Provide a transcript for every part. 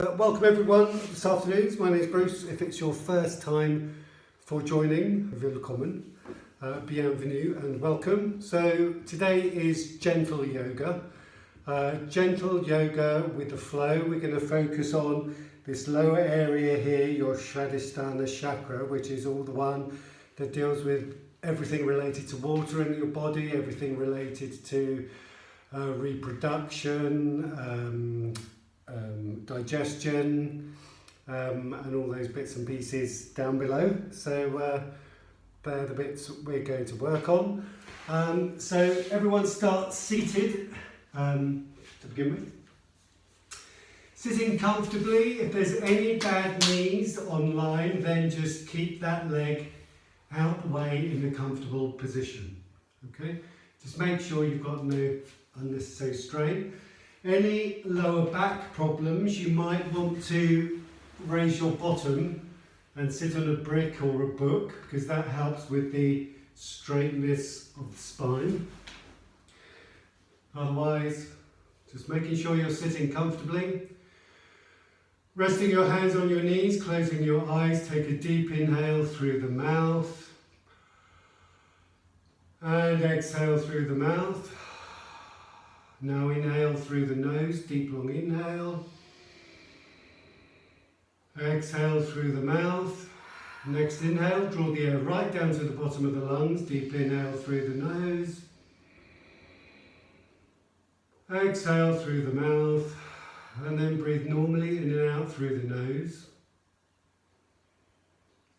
Welcome everyone this afternoon. My name is Bruce. If it's your first time for joining, willkommen, bienvenue and welcome. So today is gentle yoga. Gentle yoga with the flow. We're going to focus on this lower area here, your svadistana chakra, which is all the one that deals with everything related to water in your body, everything related to reproduction, digestion, and all those bits and pieces down below. So they're the bits we're going to work on. So everyone start seated to begin with. Sitting comfortably. If there's any bad knees online, then just keep that leg out the way in a comfortable position. Okay? Just make sure you've got no unnecessary strain. Any lower back problems, you might want to raise your bottom and sit on a brick or a book, because that helps with the straightness of the spine. Otherwise, just making sure you're sitting comfortably. Resting your hands on your knees, closing your eyes, take a deep inhale through the mouth and exhale through the mouth. Now inhale through the nose, deep long inhale. Exhale through the mouth. Next inhale, draw the air right down to the bottom of the lungs, deep inhale through the nose. Exhale through the mouth, and then breathe normally in and out through the nose.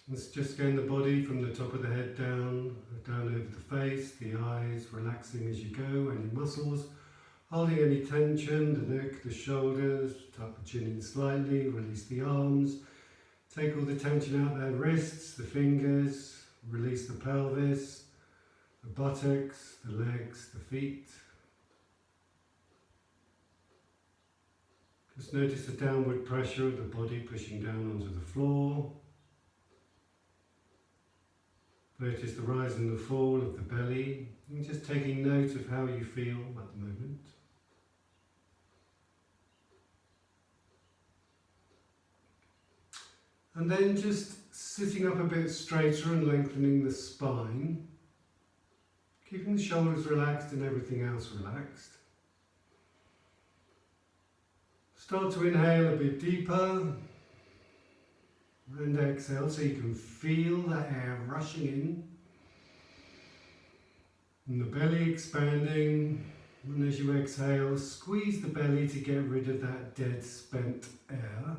Let's just scan the body from the top of the head down over the face, the eyes, relaxing as you go, any muscles. Holding any tension, the neck, the shoulders, tuck the chin in slightly, release the arms. Take all the tension out there, wrists, the fingers, release the pelvis, the buttocks, the legs, the feet. Just notice the downward pressure of the body pushing down onto the floor. Notice the rise and the fall of the belly, and just taking note of how you feel at the moment. And then just sitting up a bit straighter and lengthening the spine, keeping the shoulders relaxed and everything else relaxed. Start to inhale a bit deeper and exhale so you can feel the air rushing in and the belly expanding. And as you exhale, squeeze the belly to get rid of that dead, spent air.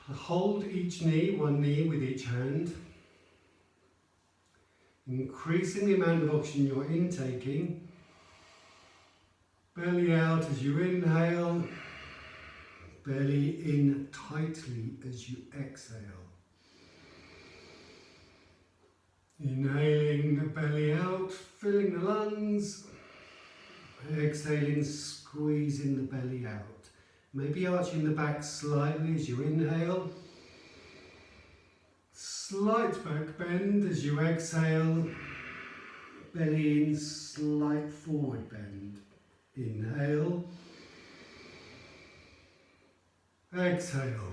Hold each knee, one knee with each hand, increasing the amount of oxygen you're intaking. Belly out as you inhale, belly in tightly as you exhale. Inhaling the belly out, filling the lungs. Exhaling, squeezing the belly out. Maybe arching the back slightly as you inhale. Slight back bend as you exhale. Belly in, slight forward bend. Inhale. Exhale.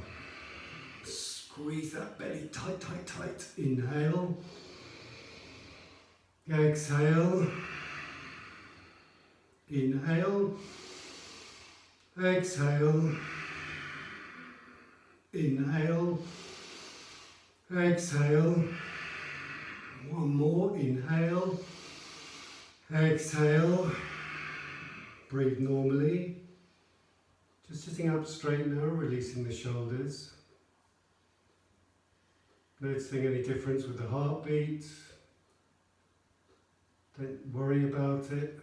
Squeeze that belly tight, tight, tight. Inhale. Exhale. Inhale. Exhale. Inhale. Exhale. One more. Inhale. Exhale. Breathe normally. Just sitting up straight now, releasing the shoulders. Noticing any difference with the heartbeat. Don't worry about it,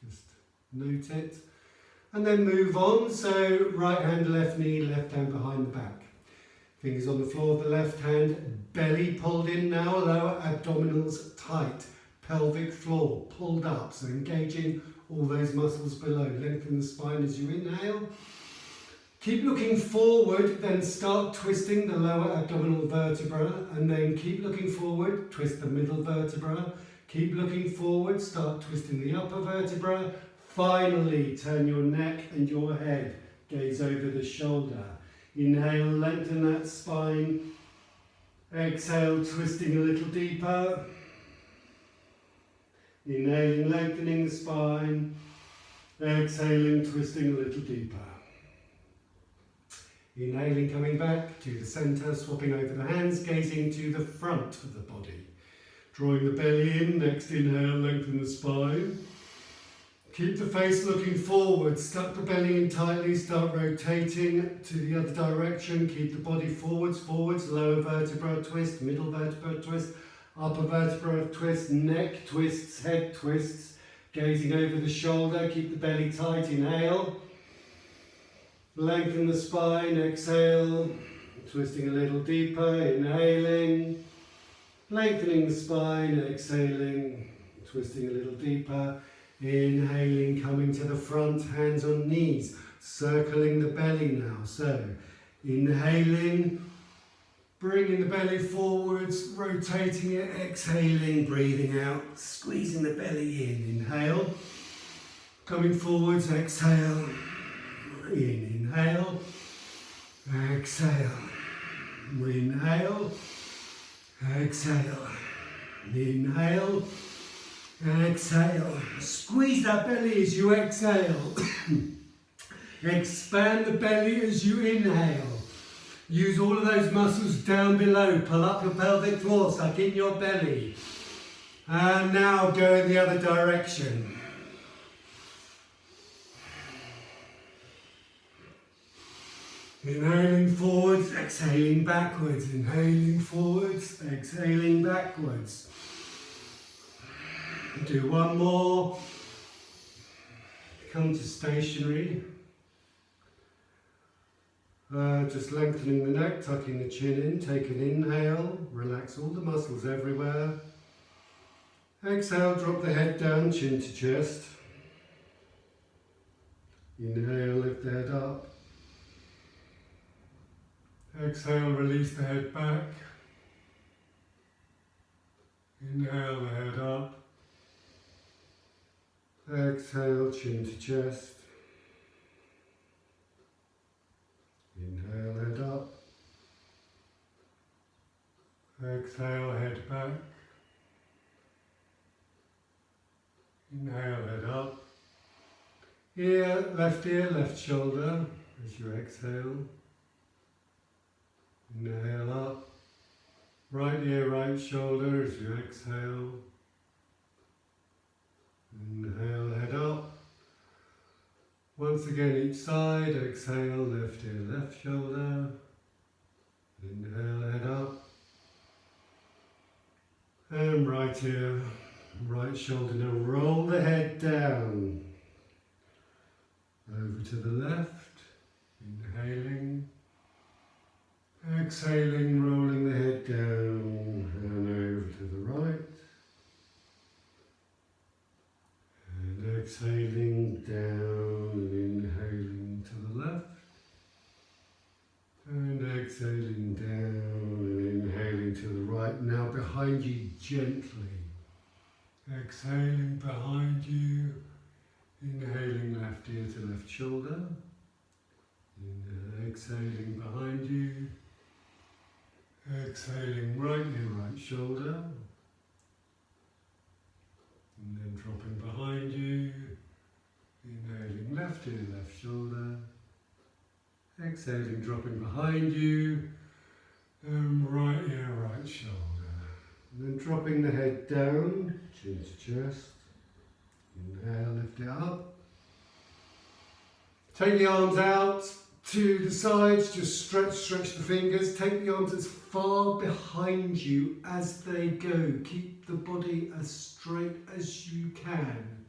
just note it. And then move on, so right hand, left knee, left hand behind the back. Fingers on the floor of the left hand, belly pulled in now, lower abdominals tight. Pelvic floor pulled up, so engaging all those muscles below. Lengthen the spine as you inhale. Keep looking forward, then start twisting the lower abdominal vertebra, and then keep looking forward, twist the middle vertebra. Keep looking forward, start twisting the upper vertebra. Finally, turn your neck and your head, gaze over the shoulder. Inhale, lengthen that spine. Exhale, twisting a little deeper. Inhaling, lengthening the spine. Exhaling, twisting a little deeper. Inhaling, coming back to the centre, swapping over the hands, gazing to the front of the body. Drawing the belly in, next inhale, lengthen the spine. Keep the face looking forward, tuck the belly in tightly, start rotating to the other direction. Keep the body forwards, lower vertebra twist, middle vertebra twist, upper vertebra twist, neck twists, head twists. Gazing over the shoulder, keep the belly tight, inhale. Lengthen the spine, exhale. Twisting a little deeper, inhaling. Lengthening the spine, exhaling. Twisting a little deeper. Inhaling, coming to the front, hands on knees, circling the belly now. So, inhaling, bringing the belly forwards, rotating it, exhaling, breathing out, squeezing the belly in. Inhale, coming forwards, exhale, in, inhale, exhale, inhale, exhale, inhale, exhale. Squeeze that belly as you exhale. Expand the belly as you inhale. Use all of those muscles down below. Pull up your pelvic floor, suck in your belly. And now go in the other direction. Inhaling forwards, exhaling backwards. Inhaling forwards, exhaling backwards. Do one more. Come to stationary. Just lengthening the neck, tucking the chin in. Take an inhale. Relax all the muscles everywhere. Exhale, drop the head down, chin to chest. Inhale, lift the head up. Exhale, release the head back. Inhale, the head up. Exhale, chin to chest. Inhale, head up. Exhale, head back. Inhale, head up. Ear, left shoulder as you exhale. Inhale up. Right ear, right shoulder as you exhale. Inhale, head up. Once again, each side. Exhale, left ear, left shoulder. Inhale, head up. And right ear, right shoulder. Now roll the head down. Over to the left. Inhaling. Exhaling, rolling the head down. And over to the right. And exhaling down and inhaling to the left. And exhaling down and inhaling to the right. Now behind you gently. Exhaling behind you. Inhaling left ear to left shoulder. Exhaling behind you. Exhaling right ear, right shoulder. And then dropping behind you, inhaling left ear, left shoulder, exhaling, dropping behind you, and right ear, right shoulder. And then dropping the head down, chin to chest, inhale, lift it up. Take the arms out to the sides, just stretch the fingers, take the arms as far behind you as they go. Keep the body as straight as you can.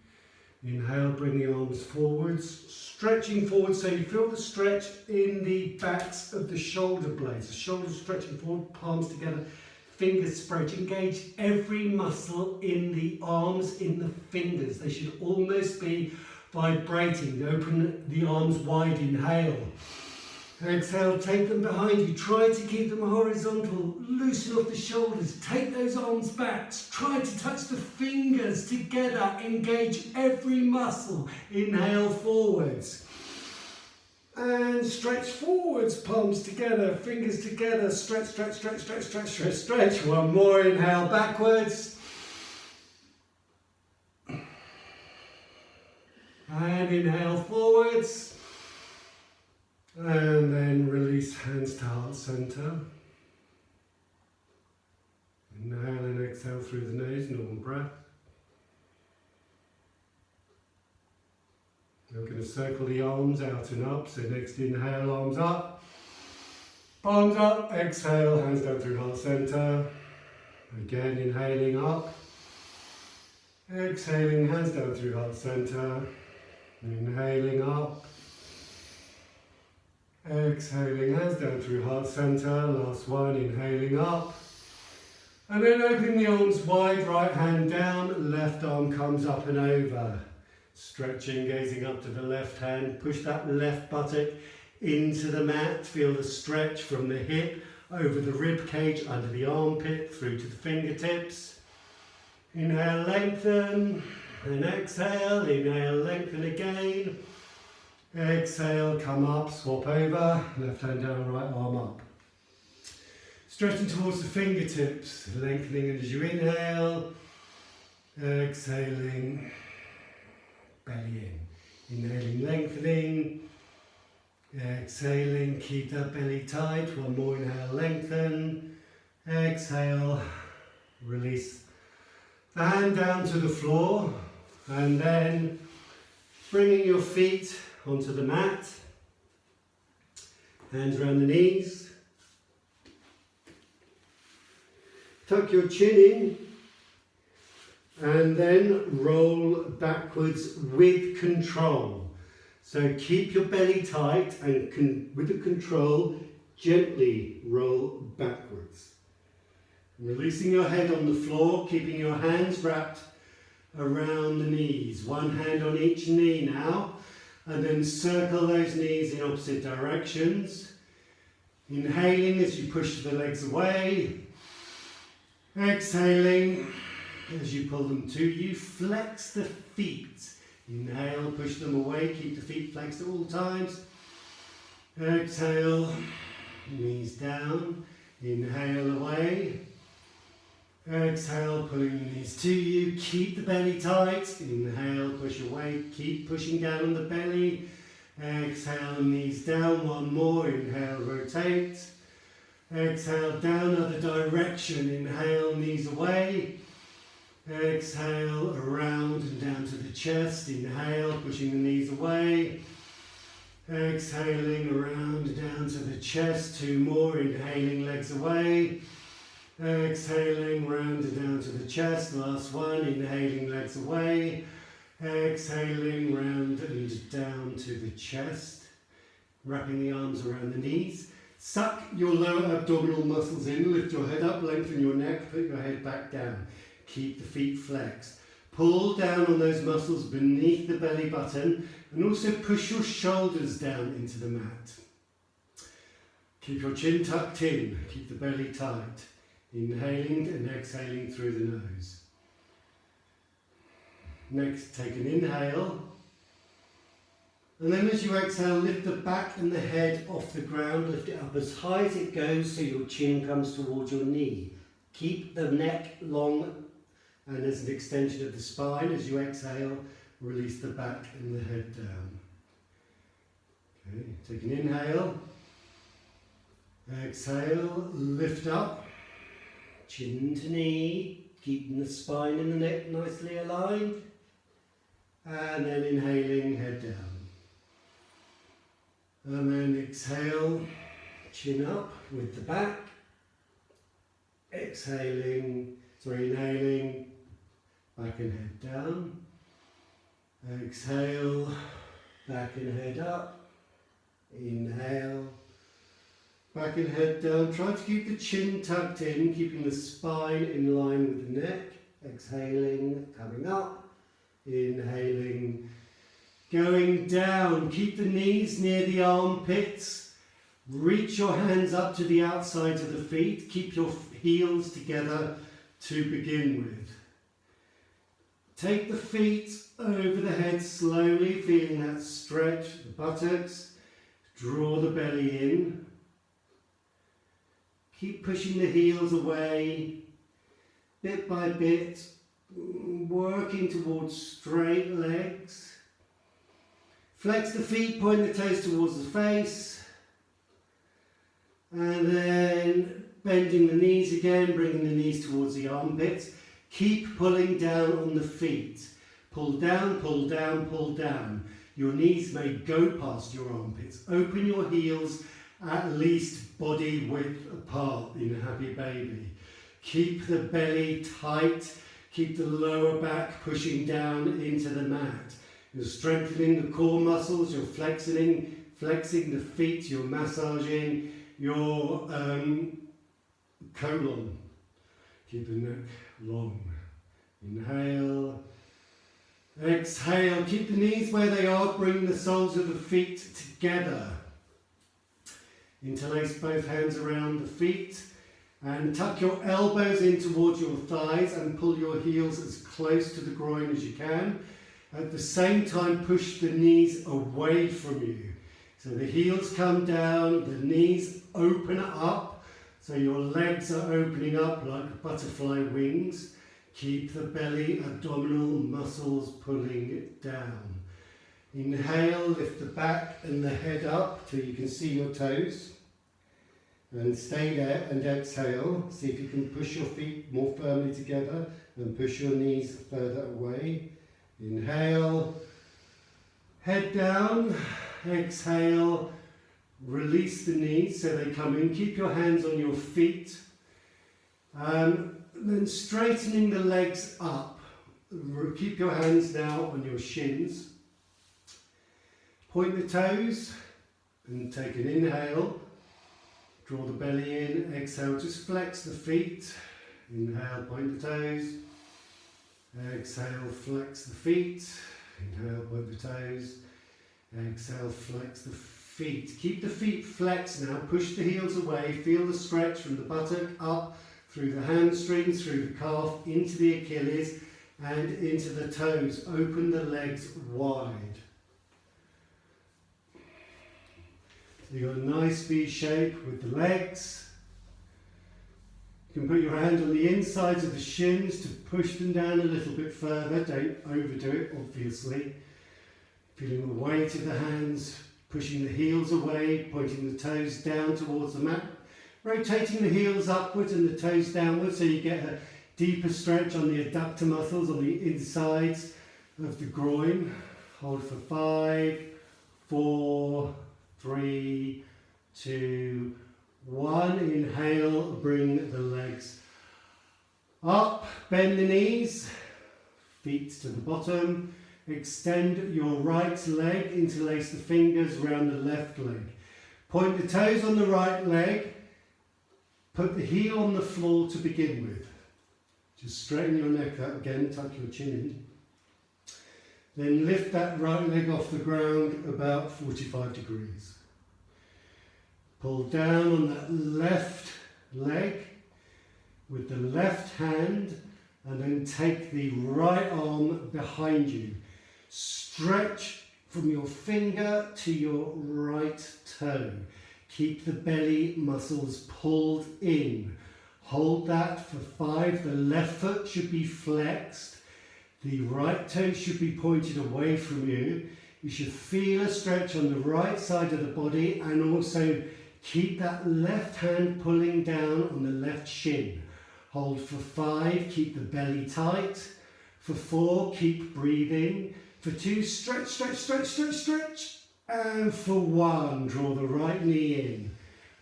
Inhale, bring the arms forwards, stretching forward so you feel the stretch in the backs of the shoulder blades. The shoulders stretching forward, palms together, fingers spread. Engage every muscle in the arms, in the fingers. They should almost be vibrating. Open the arms wide, inhale. Exhale, take them behind you. Try to keep them horizontal. Loosen off the shoulders. Take those arms back. Try to touch the fingers together. Engage every muscle. Inhale forwards. And stretch forwards, palms together, fingers together. Stretch, stretch, stretch, stretch, stretch, stretch, stretch. One more, inhale backwards. And inhale forwards. And then release hands to heart center. Inhale and exhale through the nose, normal breath. We're going to circle the arms out and up. So next inhale, arms up. Palms up, exhale, hands down through heart center. Again, inhaling up. Exhaling, hands down through heart center. Inhaling up. Exhaling, hands down through heart center. Last one, inhaling up. And then opening the arms wide, right hand down, left arm comes up and over. Stretching, gazing up to the left hand. Push that left buttock into the mat. Feel the stretch from the hip, over the rib cage, under the armpit, through to the fingertips. Inhale, lengthen. And exhale, inhale, lengthen again. Exhale, come up, swap over, left hand down, right arm up. Stretching towards the fingertips, lengthening as you inhale, exhaling, belly in. Inhaling, lengthening, exhaling, keep that belly tight. One more inhale, lengthen, exhale, release the hand down to the floor, and then bringing your feet onto the mat, hands around the knees, tuck your chin in, and then roll backwards with control. So keep your belly tight and with the control, gently roll backwards. Releasing your head on the floor, keeping your hands wrapped around the knees. One hand on each knee now. And then circle those knees in opposite directions. Inhaling as you push the legs away. Exhaling as you pull them to you. Flex the feet. Inhale, push them away. Keep the feet flexed at all times. Exhale, knees down. Inhale away. Exhale, pulling the knees to you. Keep the belly tight. Inhale, push away. Keep pushing down on the belly. Exhale, knees down. One more. Inhale, rotate. Exhale, down other direction. Inhale, knees away. Exhale, around and down to the chest. Inhale, pushing the knees away. Exhaling, around and down to the chest. Two more. Inhaling, legs away. Exhaling, round and down to the chest. Last one. Inhaling, legs away. Exhaling, round and down to the chest. Wrapping the arms around the knees. Suck your lower abdominal muscles in. Lift your head up, lengthen your neck, put your head back down. Keep the feet flexed. Pull down on those muscles beneath the belly button and also push your shoulders down into the mat. Keep your chin tucked in. Keep the belly tight. Inhaling and exhaling through the nose. Next, take an inhale. And then as you exhale, lift the back and the head off the ground. Lift it up as high as it goes so your chin comes towards your knee. Keep the neck long and as an extension of the spine. As you exhale, release the back and the head down. Okay, take an inhale. Exhale, lift up. Chin to knee, keeping the spine and the neck nicely aligned. And then inhaling, head down. And then exhale, chin up with the back. Inhaling, back and head down. Exhale, back and head up. Inhale. Back and head down. Try to keep the chin tucked in, keeping the spine in line with the neck. Exhaling, coming up. Inhaling, going down. Keep the knees near the armpits. Reach your hands up to the outsides of the feet. Keep your heels together to begin with. Take the feet over the head slowly, feeling that stretch, the buttocks. Draw the belly in. Keep pushing the heels away, bit by bit, working towards straight legs. Flex the feet, point the toes towards the face. And then bending the knees again, bringing the knees towards the armpits. Keep pulling down on the feet. Pull down, pull down, pull down. Your knees may go past your armpits. Open your heels at least body width apart in a happy baby. Keep the belly tight. Keep the lower back pushing down into the mat. You're strengthening the core muscles. You're flexing the feet. You're massaging your colon. Keep the neck long. Inhale. Exhale. Keep the knees where they are. Bring the soles of the feet together. Interlace both hands around the feet and tuck your elbows in towards your thighs and pull your heels as close to the groin as you can. At the same time, push the knees away from you. So the heels come down, the knees open up, so your legs are opening up like butterfly wings. Keep the belly, abdominal muscles pulling it down. Inhale, lift the back and the head up till you can see your toes. And stay there and exhale. See if you can push your feet more firmly together and push your knees further away. Inhale, head down, exhale, release the knees so they come in. Keep your hands on your feet. Then straightening the legs up. Keep your hands now on your shins. Point the toes and take an inhale. Draw the belly in, exhale, just flex the feet. Inhale, point the toes. Exhale, flex the feet. Inhale, point the toes. Exhale, flex the feet. Keep the feet flexed now. Push the heels away. Feel the stretch from the buttock up through the hamstrings, through the calf, into the Achilles and into the toes. Open the legs wide. So you've got a nice V shape with the legs. You can put your hand on the insides of the shins to push them down a little bit further. Don't overdo it, obviously. Feeling the weight of the hands, pushing the heels away, pointing the toes down towards the mat. Rotating the heels upwards and the toes downwards so you get a deeper stretch on the adductor muscles on the insides of the groin. Hold for 5, 4, 3, 2, 1. Inhale, bring the legs up, bend the knees, feet to the bottom. Extend your right leg, interlace the fingers around the left leg. Point the toes on the right leg, put the heel on the floor to begin with. Just straighten your neck out again, tuck your chin in. Then lift that right leg off the ground about 45 degrees. Pull down on that left leg with the left hand and then take the right arm behind you. Stretch from your finger to your right toe. Keep the belly muscles pulled in. Hold that for 5. The left foot should be flexed. The right toe should be pointed away from you. You should feel a stretch on the right side of the body and also keep that left hand pulling down on the left shin. Hold for 5, keep the belly tight. For 4, keep breathing. For 2, stretch, stretch, stretch, stretch, stretch. And for 1, draw the right knee in.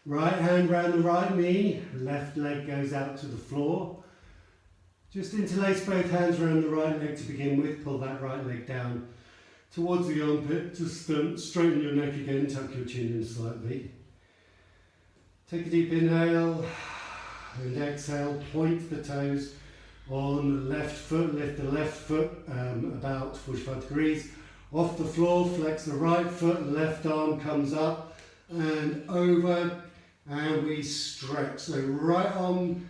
Right hand round the right knee, left leg goes out to the floor. Just interlace both hands around the right leg to begin with. Pull that right leg down towards the armpit. Just straighten your neck again, tuck your chin in slightly. Take a deep inhale and exhale. Point the toes on the left foot. Lift the left foot about 45 degrees off the floor. Flex the right foot. Left arm comes up and over, and we stretch. So right arm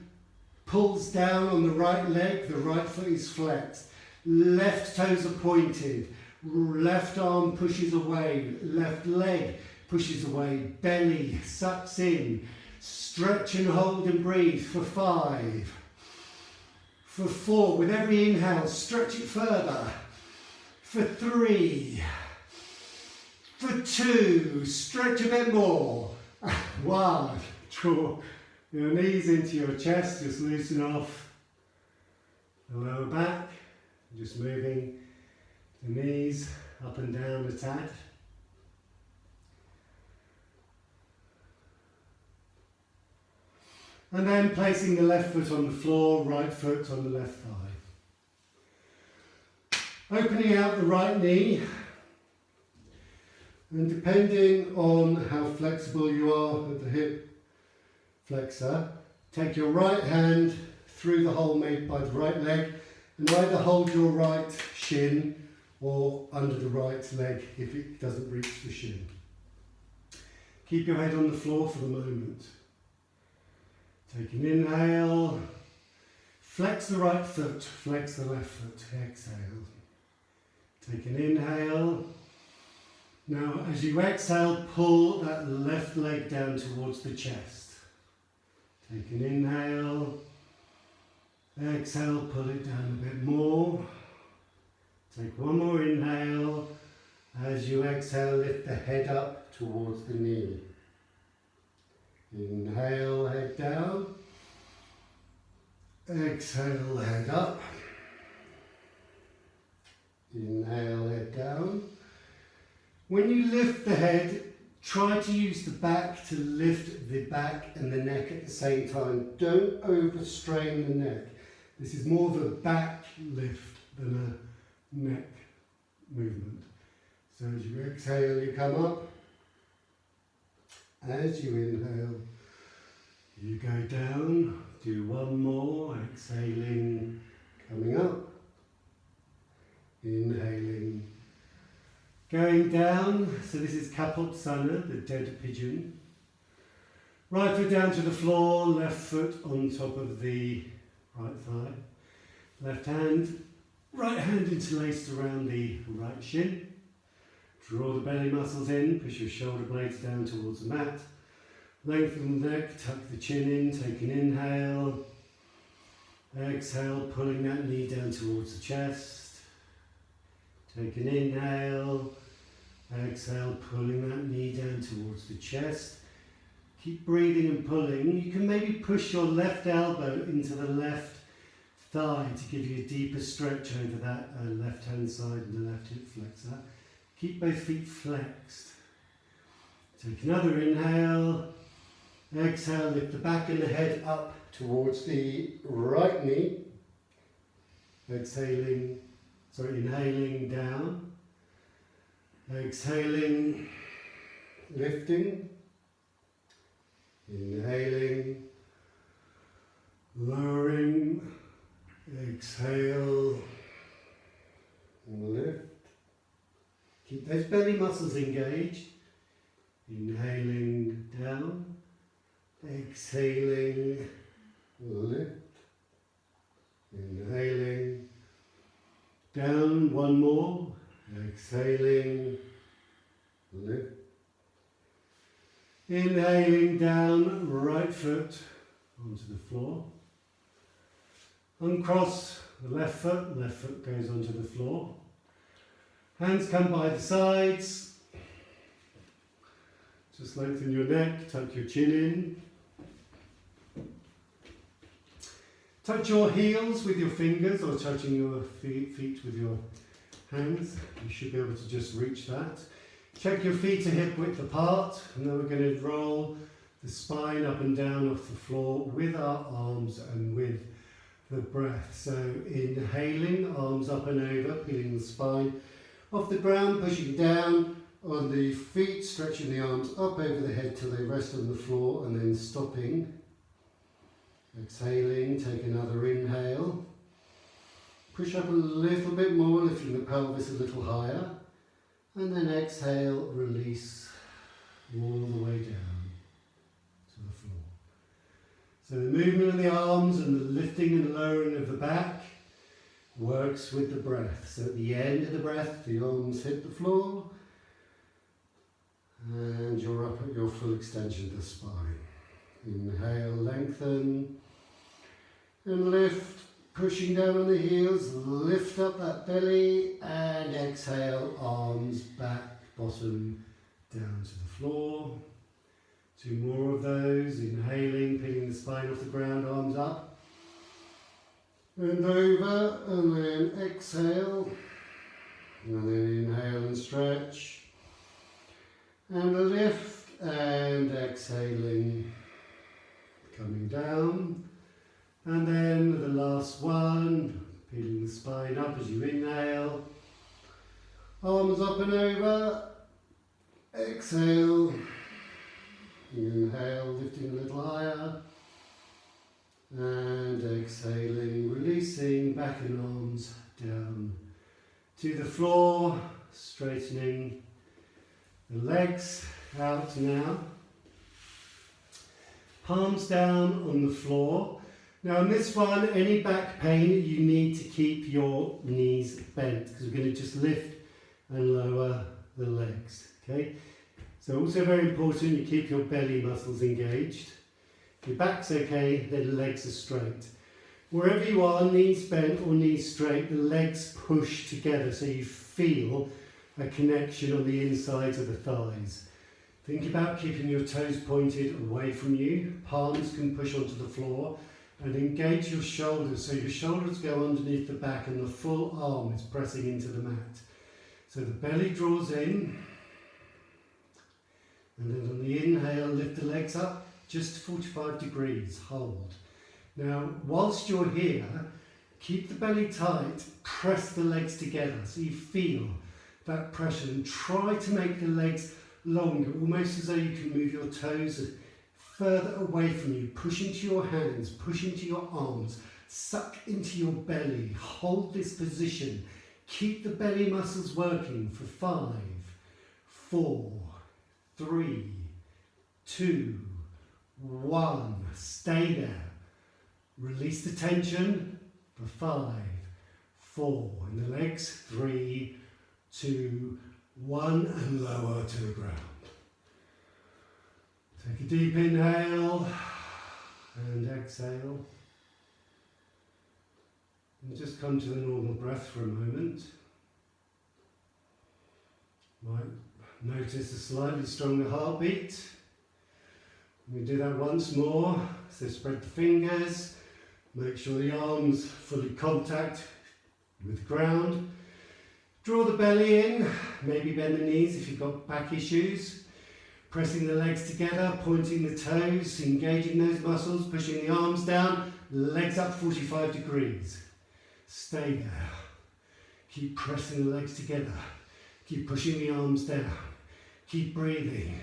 pulls down on the right leg, the right foot is flexed. Left toes are pointed, left arm pushes away, left leg pushes away, belly sucks in. Stretch and hold and breathe for 5. For 4, with every inhale, stretch it further. For 3. For 2, stretch a bit more. 1, draw your knees into your chest, just loosen off the lower back. Just moving the knees up and down a tad. And then placing the left foot on the floor, right foot on the left thigh. Opening out the right knee. And depending on how flexible you are at the hip flexor, take your right hand through the hole made by the right leg and either hold your right shin or under the right leg if it doesn't reach the shin. Keep your head on the floor for the moment. Take an inhale, flex the right foot, flex the left foot, exhale. Take an inhale. Now as you exhale, pull that left leg down towards the chest. Take an inhale, exhale, pull it down a bit more. Take one more inhale. As you exhale, lift the head up towards the knee. Inhale, head down. Exhale, head up. Inhale, head down. When you lift the head, try to use the back to lift the back and the neck at the same time. Don't overstrain the neck. This is more of a back lift than a neck movement. So as you exhale, you come up. As you inhale, you go down. Do one more, exhaling, coming up. Inhaling, going down. So this is Kapotsana, the dead pigeon. Right foot down to the floor, left foot on top of the right thigh. Left hand, right hand interlaced around the right shin. Draw the belly muscles in, push your shoulder blades down towards the mat. Lengthen the neck, tuck the chin in, take an inhale. Exhale, pulling that knee down towards the chest. Take an inhale. Exhale, pulling that knee down towards the chest. Keep breathing and pulling. You can maybe push your left elbow into the left thigh to give you a deeper stretch over that left hand side and the left hip flexor. Keep both feet flexed. Take another inhale. Exhale, lift the back and the head up towards the right knee. Inhaling down. Exhaling, lifting. Inhaling, lowering. Exhale, lift. Keep those belly muscles engaged. Inhaling down. Exhaling, lift. Inhaling down. One more. Exhaling, lift. Inhaling down, right foot onto the floor. Uncross the left foot goes onto the floor. Hands come by the sides. Just lengthen your neck, tuck your chin in. Touch your heels with your fingers or touching your feet with your hands. You should be able to just reach that. Check your feet are hip width apart, and then we're going to roll the spine up and down off the floor with our arms and with the breath. So inhaling, arms up and over, peeling the spine off the ground, pushing down on the feet, stretching the arms up over the head till they rest on the floor, and then stopping. Exhaling, take another inhale. Push up a little bit more, lifting the pelvis a little higher. And then exhale, release all the So the movement of the arms and the lifting and lowering of the back works with the breath. So at the end of the breath, the arms hit the floor and you're up at your full extension of the spine. Inhale, lengthen and lift, pushing down on the heels, lift up that belly and exhale, arms back, bottom down to the floor. 2 more of those, inhaling, picking the spine off the ground, arms up and over, and then exhale, and then inhale and stretch, and lift and exhaling, coming down, and then the last one, peeling the spine up as you inhale, arms up and over, exhale, inhale, lifting a little higher, and exhaling, releasing back and arms down to the floor, straightening the legs out now, palms down on the floor. Now on this one, any back pain, you need to keep your knees bent because we're going to just lift and lower the legs, okay? So also very important you keep your belly muscles engaged. If your back's okay, then the legs are straight. Wherever you are, knees bent or knees straight, the legs push together so you feel a connection on the insides of the thighs. Think about keeping your toes pointed away from you, palms can push onto the floor, and engage your shoulders so your shoulders go underneath the back and the full arm is pressing into the mat. So the belly draws in, and then on the inhale, lift the legs up just 45 degrees, hold. Now, whilst you're here, keep the belly tight, press the legs together so you feel that pressure and try to make the legs longer, almost as though you can move your toes further away from you. Push into your hands, push into your arms, suck into your belly, hold this position. Keep the belly muscles working for 5, 4, 3, 2, 1. Stay there. Release the tension for 5, 4. And the legs, 3, 2, 1. And lower to the ground. Take a deep inhale and exhale. And just come to the normal breath for a moment. Might notice a slightly stronger heartbeat. We do that once more. So spread the fingers, make sure the arms fully contact with the ground. Draw the belly in, maybe bend the knees if you've got back issues. Pressing the legs together, pointing the toes, engaging those muscles, pushing the arms down, legs up 45 degrees. Stay there. Keep pressing the legs together. Keep pushing the arms down. Keep breathing.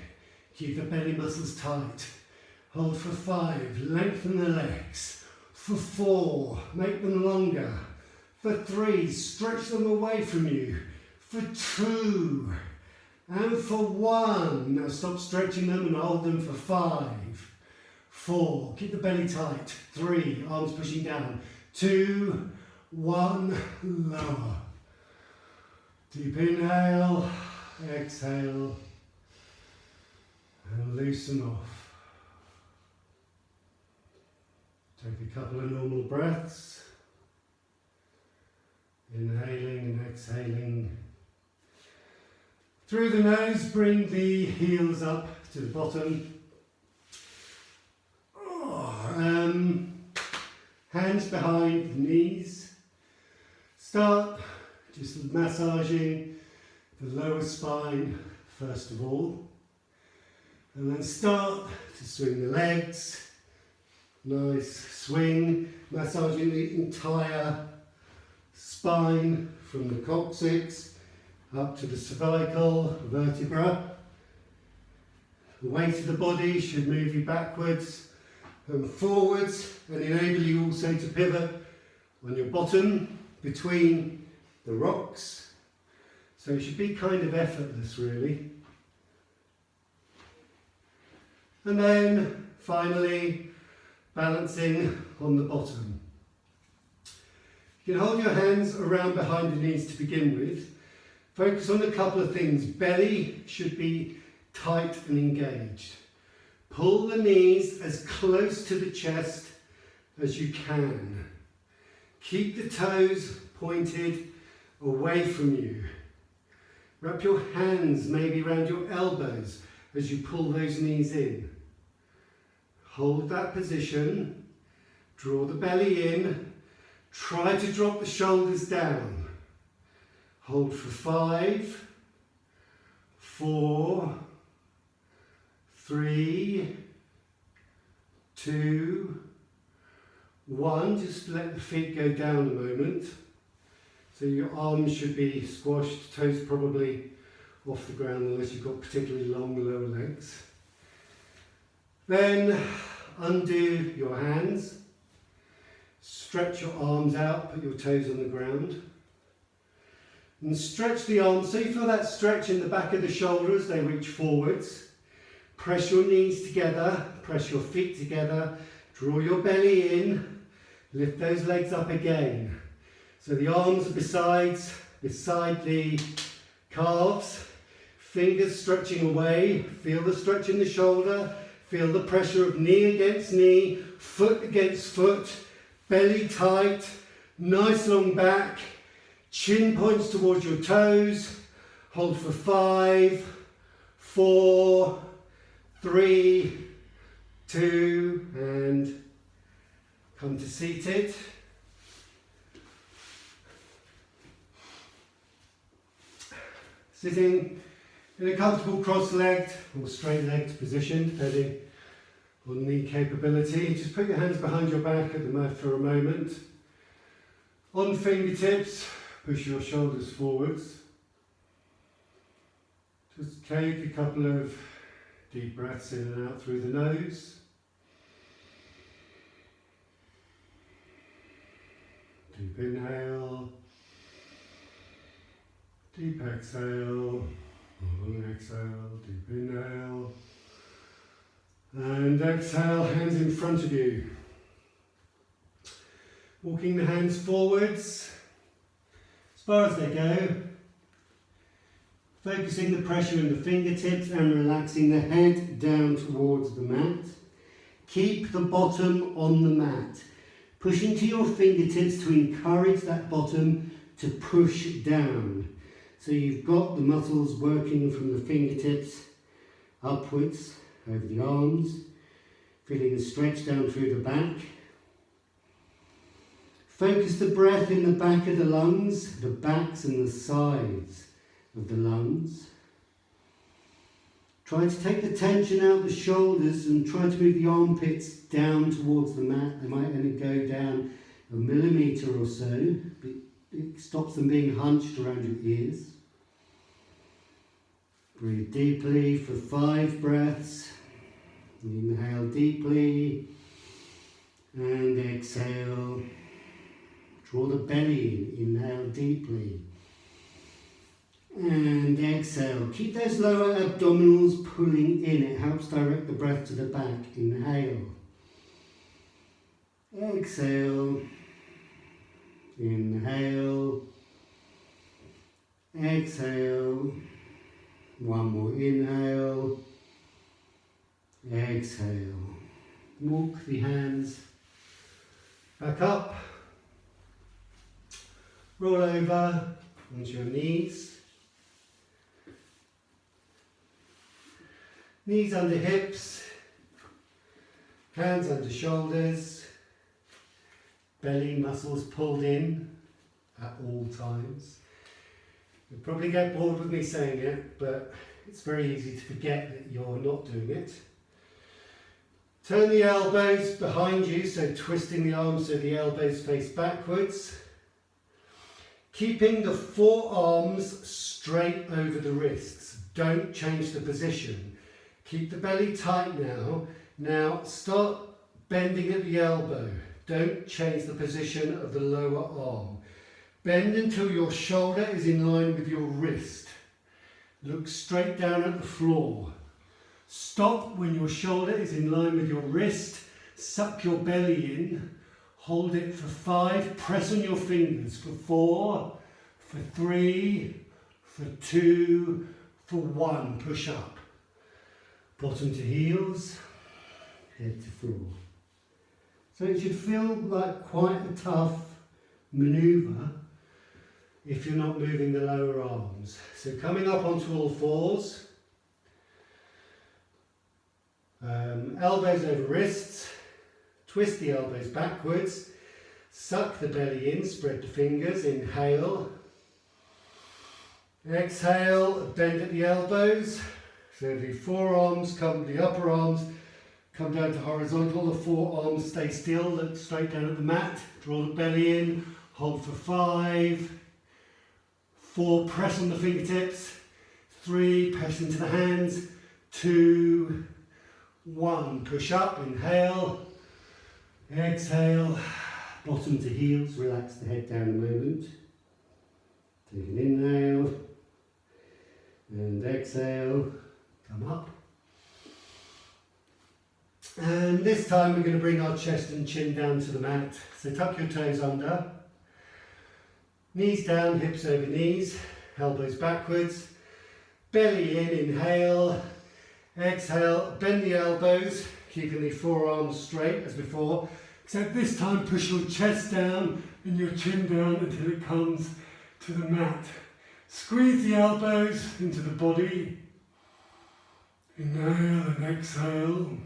Keep the belly muscles tight. Hold for 5. Lengthen the legs. For 4. Make them longer. For 3. Stretch them away from you. For 2. And for 1. Now stop stretching them and hold them for 5. 4. Keep the belly tight. 3. Arms pushing down. 2. 1. Lower. Deep inhale. Exhale. And loosen off. Take a couple of normal breaths. Inhaling and exhaling. Through the nose, bring the heels up to the bottom. Hands behind the knees. Start just massaging the lower spine first of all. And then start to swing the legs. Nice swing, massaging the entire spine from the coccyx up to the cervical vertebra. The weight of the body should move you backwards and forwards and enable you also to pivot on your bottom between the rocks. So it should be kind of effortless really. And then finally balancing on the bottom. You can hold your hands around behind the knees to begin with. Focus on a couple of things. Belly should be tight and engaged. Pull the knees as close to the chest as you can. Keep the toes pointed away from you. Wrap your hands maybe around your elbows as you pull those knees in. Hold that position. Draw the belly in. Try to drop the shoulders down. Hold for 5, 4, 3, 2, 1. Just let the feet go down a moment. So your arms should be squashed, toes probably off the ground unless you've got particularly long lower legs. Then undo your hands. Stretch your arms out, put your toes on the ground. And stretch the arms. So you feel that stretch in the back of the shoulders, they reach forwards. Press your knees together, press your feet together, draw your belly in, lift those legs up again. So the arms are beside the calves, fingers stretching away, feel the stretch in the shoulder, feel the pressure of knee against knee, foot against foot, belly tight, nice long back, chin points towards your toes, hold for 5, 4, 3, 2, and come to seated. Sitting in a comfortable cross-legged or straight-legged position, depending on knee capability. Just put your hands behind your back at the mat for a moment. On fingertips, push your shoulders forwards. Just take a couple of deep breaths in and out through the nose. Deep inhale. Deep exhale. Long exhale. Deep inhale. And exhale, hands in front of you. Walking the hands forwards as far as they go. Focusing the pressure in the fingertips and relaxing the head down towards the mat. Keep the bottom on the mat. Push into your fingertips to encourage that bottom to push down. So you've got the muscles working from the fingertips upwards over the arms. Feeling the stretch down through the back. Focus the breath in the back of the lungs, the backs and the sides of the lungs. Try to take the tension out of the shoulders and try to move the armpits down towards the mat. They might only go down a millimetre or so, but it stops them being hunched around your ears. Breathe deeply for 5 breaths. Inhale deeply and exhale. Draw the belly in. Inhale deeply. And exhale. Keep those lower abdominals pulling in. It helps direct the breath to the back. Inhale. Exhale. Inhale. Exhale. One more inhale. Exhale. Walk the hands back up. Roll over onto your knees. Knees under hips, hands under shoulders, belly muscles pulled in at all times. You'll probably get bored with me saying it, but it's very easy to forget that you're not doing it. Turn the elbows behind you, so twisting the arms so the elbows face backwards. Keeping the forearms straight over the wrists. Don't change the position. Keep the belly tight now. Now start bending at the elbow. Don't change the position of the lower arm. Bend until your shoulder is in line with your wrist. Look straight down at the floor. Stop when your shoulder is in line with your wrist. Suck your belly in, hold it for 5, press on your fingers for 4, for 3, for 2, for 1, push up. Bottom to heels, head to floor. So it should feel like quite a tough manoeuvre if you're not moving the lower arms. So coming up onto all fours, elbows over wrists, twist the elbows backwards, suck the belly in, spread the fingers, inhale, exhale, bend at the elbows, so the forearms come, the upper arms come down to horizontal, the forearms stay still, look straight down at the mat, draw the belly in, hold for 5, 4, press on the fingertips, 3, press into the hands, 2, 1, push up, inhale, exhale, bottom to heels, relax the head down a moment, take an inhale, and exhale, come up. And this time we're going to bring our chest and chin down to the mat, so tuck your toes under, knees down, hips over knees, elbows backwards, belly in, inhale, exhale, bend the elbows, keeping the forearms straight as before, except this time push your chest down and your chin down until it comes to the mat. Squeeze the elbows into the body, inhale and exhale.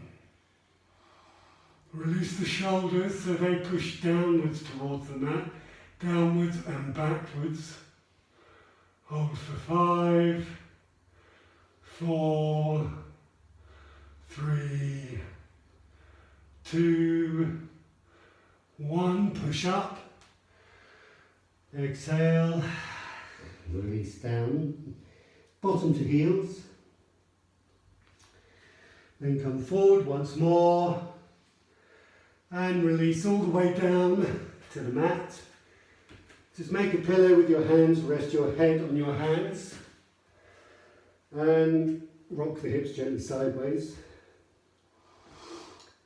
Release the shoulders so they push downwards towards the mat, downwards and backwards. Hold for 5, 4, 3, 2, 1, push up, exhale, release down, bottom to heels, then come forward once more, and release all the way down to the mat. Just make a pillow with your hands, rest your head on your hands, and rock the hips gently sideways.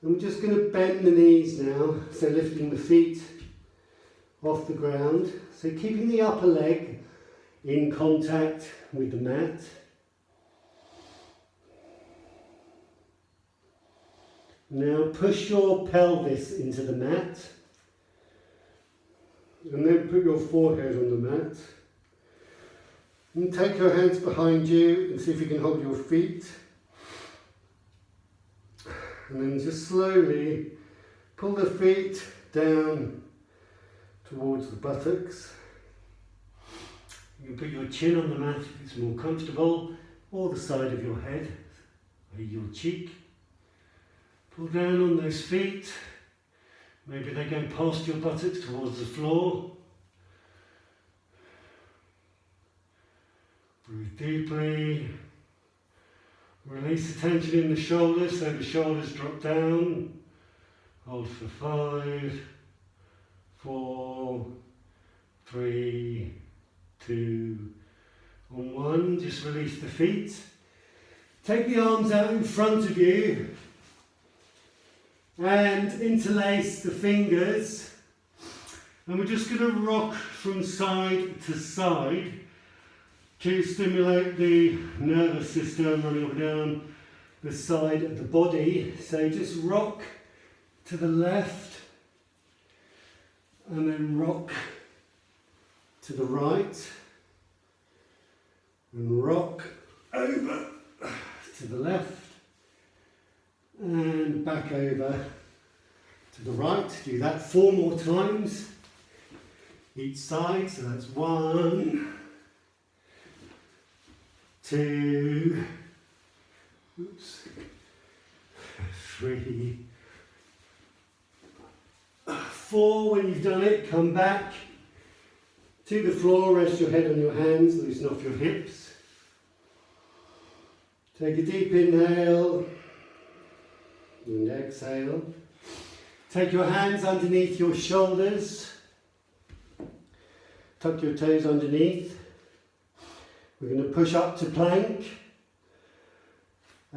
And we're just going to bend the knees now, so lifting the feet off the ground. So keeping the upper leg in contact with the mat. Now push your pelvis into the mat. And then put your forehead on the mat. And take your hands behind you and see if you can hold your feet. And then just slowly pull the feet down towards the buttocks. You can put your chin on the mat if it's more comfortable, or the side of your head, or your cheek. Pull down on those feet. Maybe they go past your buttocks towards the floor. Breathe deeply. Release the tension in the shoulders so the shoulders drop down. Hold for 5, 4, 3, 2, and 1. Just release the feet. Take the arms out in front of you and interlace the fingers. And we're just going to rock from side to side to stimulate the nervous system running up and down the side of the body. So just rock to the left and then rock to the right and rock over to the left and back over to the right. Do that 4 more times each side. So that's 1, 2, 3, 4. When you've done it, come back to the floor, rest your head on your hands, loosen off your hips. Take a deep inhale and exhale. Take your hands underneath your shoulders. Tuck your toes underneath. We're going to push up to plank.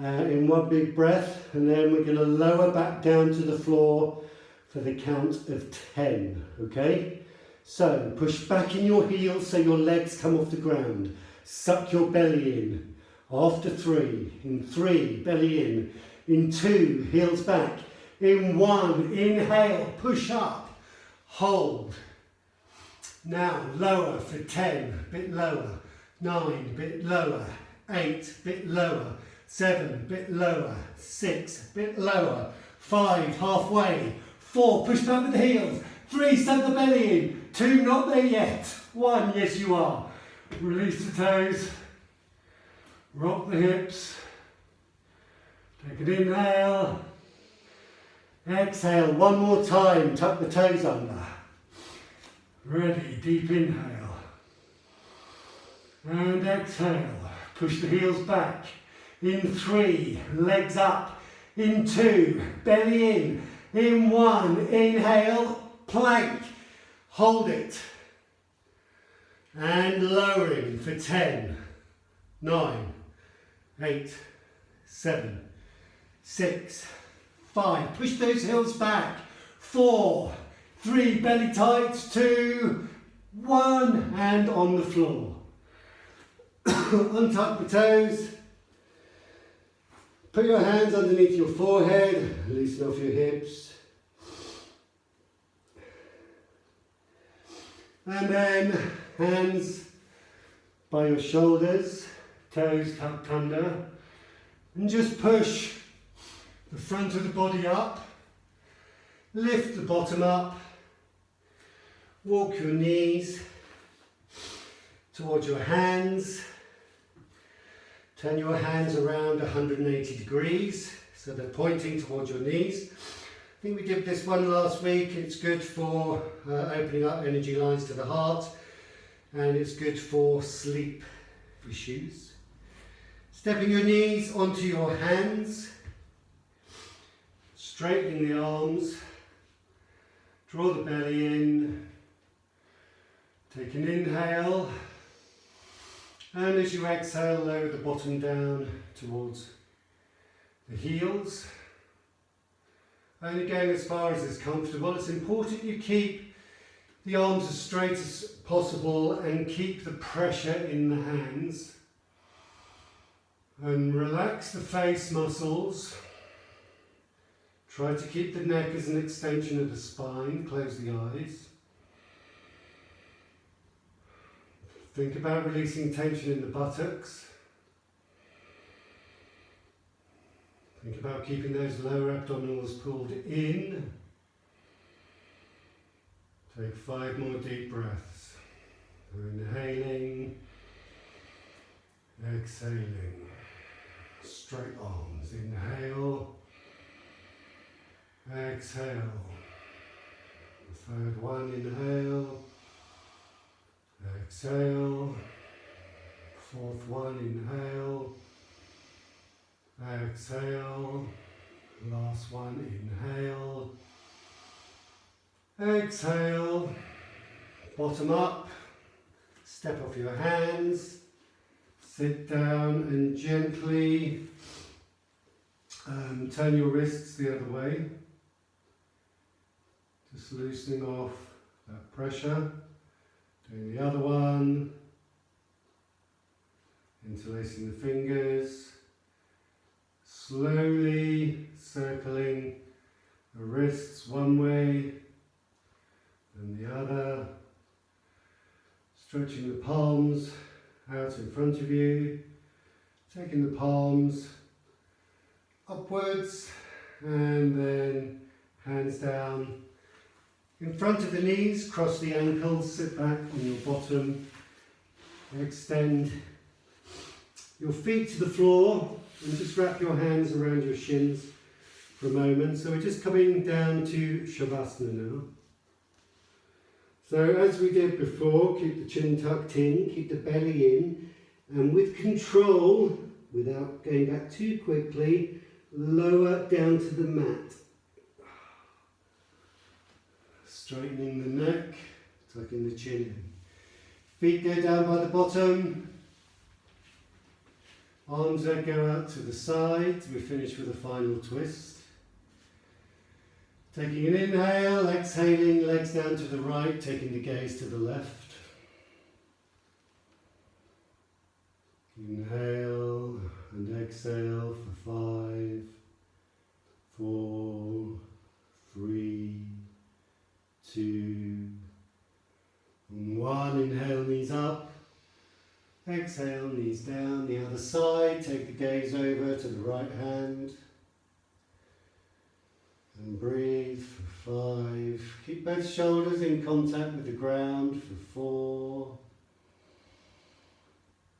in one big breath, and then we're going to lower back down to the floor for the count of 10, okay? So push back in your heels so your legs come off the ground. Suck your belly in. After 3, in 3, belly in 2, heels back, in 1, inhale, push up, hold. Now lower for 10, bit lower, 9, bit lower, 8, bit lower, 7, bit lower, 6, bit lower, 5, halfway, 4, push back with the heels, 3, send the belly in, 2, not there yet, 1, yes you are. Release the toes, rock the hips, take an inhale, exhale, one more time, tuck the toes under. Ready, deep inhale, and exhale, push the heels back, in 3, legs up, in 2, belly in 1, inhale, plank, hold it, and lowering for 10, 9, 8, 7, 6, 5, push those heels back, 4, 3, belly tight, 2, 1, and on the floor. Untuck the toes, put your hands underneath your forehead, loosen off your hips, and then hands by your shoulders, toes tucked under, and just push the front of the body up, lift the bottom up, walk your knees towards your hands, turn your hands around 180 degrees so they're pointing towards your knees. I think we did this one last week. It's good for opening up energy lines to the heart, and it's good for sleep issues. Stepping your knees onto your hands, straightening the arms, draw the belly in, take an inhale, and as you exhale, lower the bottom down towards the heels. Only going as far as is comfortable. It's important you keep the arms as straight as possible and keep the pressure in the hands. And relax the face muscles. Try to keep the neck as an extension of the spine. Close the eyes. Think about releasing tension in the buttocks. Think about keeping those lower abdominals pulled in. Take 5 more deep breaths. Inhaling, exhaling. Straight arms. Inhale, exhale. The 3rd one, inhale, exhale. 4th one, inhale, exhale. Last one, inhale, exhale. Bottom up, step off your hands, sit down and gently turn your wrists the other way, just loosening off that pressure. Doing the other one, interlacing the fingers, slowly circling the wrists one way and the other, stretching the palms out in front of you, taking the palms upwards and then hands down in front of the knees, cross the ankles, sit back on your bottom, extend your feet to the floor and just wrap your hands around your shins for a moment. So we're just coming down to Shavasana now. So as we did before, keep the chin tucked in, keep the belly in, and with control, without going back too quickly, lower down to the mat. Straightening the neck, tucking the chin in. Feet go down by the bottom, Arms that go out to the side. We finish with a final twist. Taking an inhale, exhaling, legs down to the right, taking the gaze to the left. Inhale and exhale for 5, 4, 3, 2, and 1. Inhale, knees up. Exhale, knees down. The other side, take the gaze over to the right hand. And breathe for 5. Keep both shoulders in contact with the ground for 4.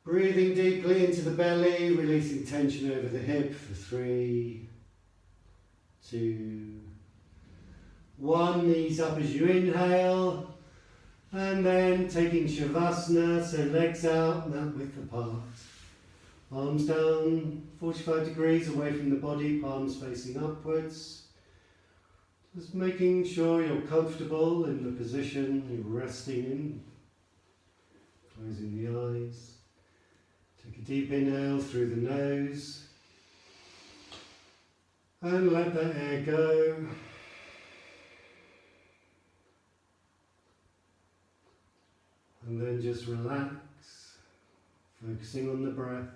Breathing deeply into the belly, releasing tension over the hip for 3, 2, 1. Knees up as you inhale. And then taking Shavasana, so legs out, mat width apart. Arms down, 45 degrees away from the body, palms facing upwards. Just making sure you're comfortable in the position you're resting in. Closing the eyes. Take a deep inhale through the nose. And let that air go. And then just relax, focusing on the breath,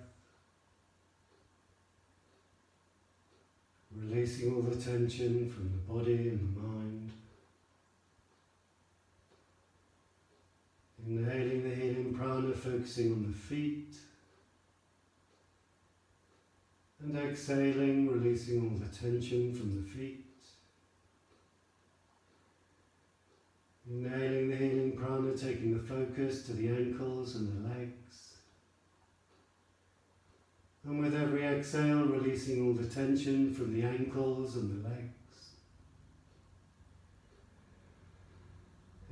releasing all the tension from the body and the mind. Inhaling the healing prana, focusing on the feet. And exhaling, releasing all the tension from the feet. Inhaling the healing prana, taking the focus to the ankles and the legs. And with every exhale, releasing all the tension from the ankles and the legs.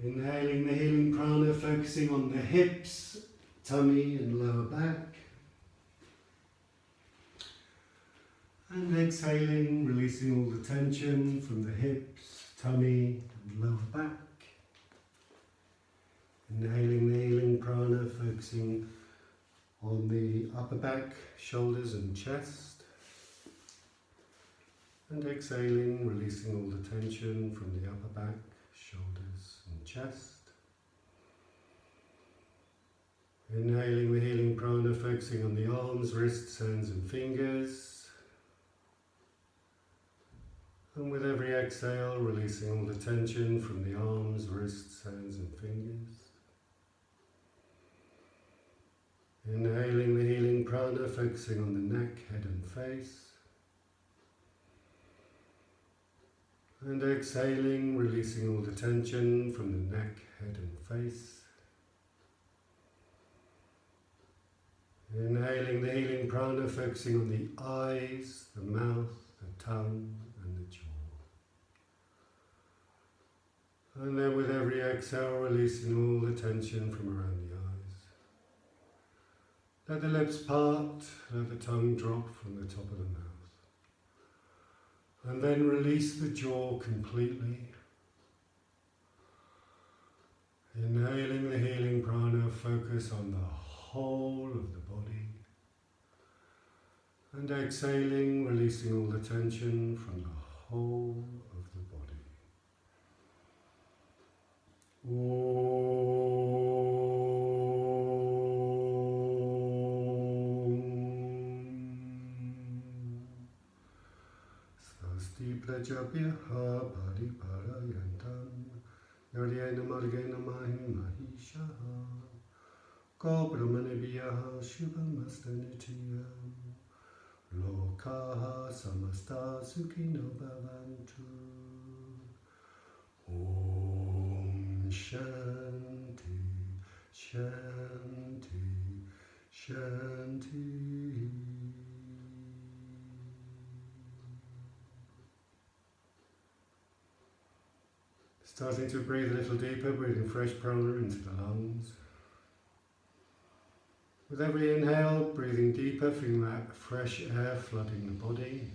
Inhaling the healing prana, focusing on the hips, tummy and lower back. And exhaling, releasing all the tension from the hips, tummy and lower back. Inhaling the healing prana, focusing on the upper back, shoulders and chest. And exhaling, releasing all the tension from the upper back, shoulders and chest. Inhaling the healing prana, focusing on the arms, wrists, hands and fingers. And with every exhale, releasing all the tension from the arms, wrists, hands and fingers. Inhaling the healing prana, focusing on the neck, head and face. And exhaling, releasing all the tension from the neck, head and face. Inhaling the healing prana, focusing on the eyes, the mouth, the tongue and the jaw. And then with every exhale, releasing all the tension from around the eyes. Let the lips part, let the tongue drop from the top of the mouth. And then release the jaw completely. Inhaling the healing prana, focus on the whole of the body. And exhaling, releasing all the tension from the whole of the body. Swasti prajabhyaha pariparayantam yaryena margena mahishaha ko brahmanebhyaha shubhamastanitiyam lokaha samasta sukhino bhavantu. Om Shanti, Shanti, Shanti. Starting to breathe a little deeper, breathing fresh prana into the lungs. With every inhale, breathing deeper, feeling that fresh air flooding the body.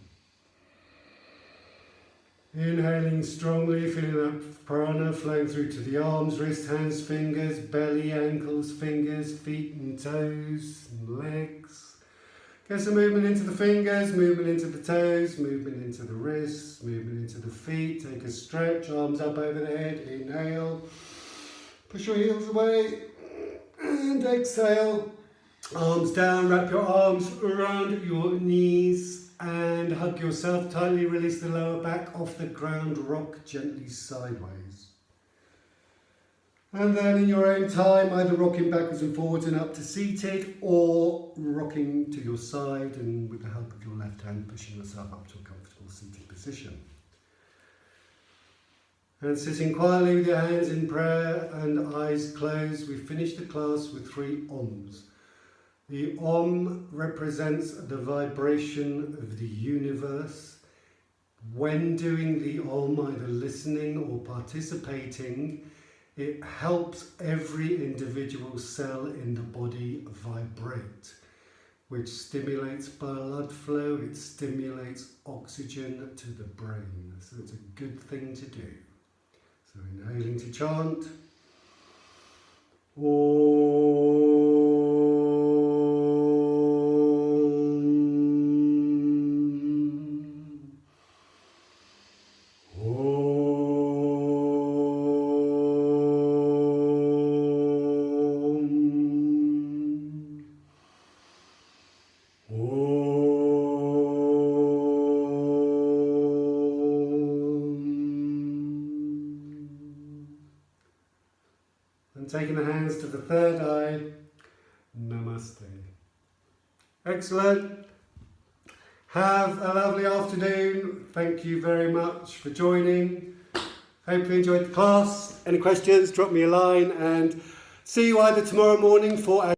Inhaling strongly, feeling that prana flowing through to the arms, wrists, hands, fingers, belly, ankles, fingers, feet and toes, and legs. Get some movement into the fingers, movement into the toes, movement into the wrists, movement into the feet. Take a stretch, arms up over the head, inhale. Push your heels away and exhale. Arms down, wrap your arms around your knees and hug yourself tightly. Release the lower back off the ground, rock gently sideways. And then in your own time, either rocking backwards and forwards and up to seated, or rocking to your side and with the help of your left hand pushing yourself up to a comfortable seated position. And sitting quietly with your hands in prayer and eyes closed, we finish the class with 3 Oms. The Om represents the vibration of the universe. When doing the Om, either listening or participating, it helps every individual cell in the body vibrate, which stimulates blood flow, it stimulates oxygen to the brain. So it's a good thing to do. So inhaling to chant. Taking the hands to the third eye, namaste. Excellent. Have a lovely afternoon. Thank you very much for joining. Hope you enjoyed the class. Any questions, drop me a line and see you either tomorrow morning for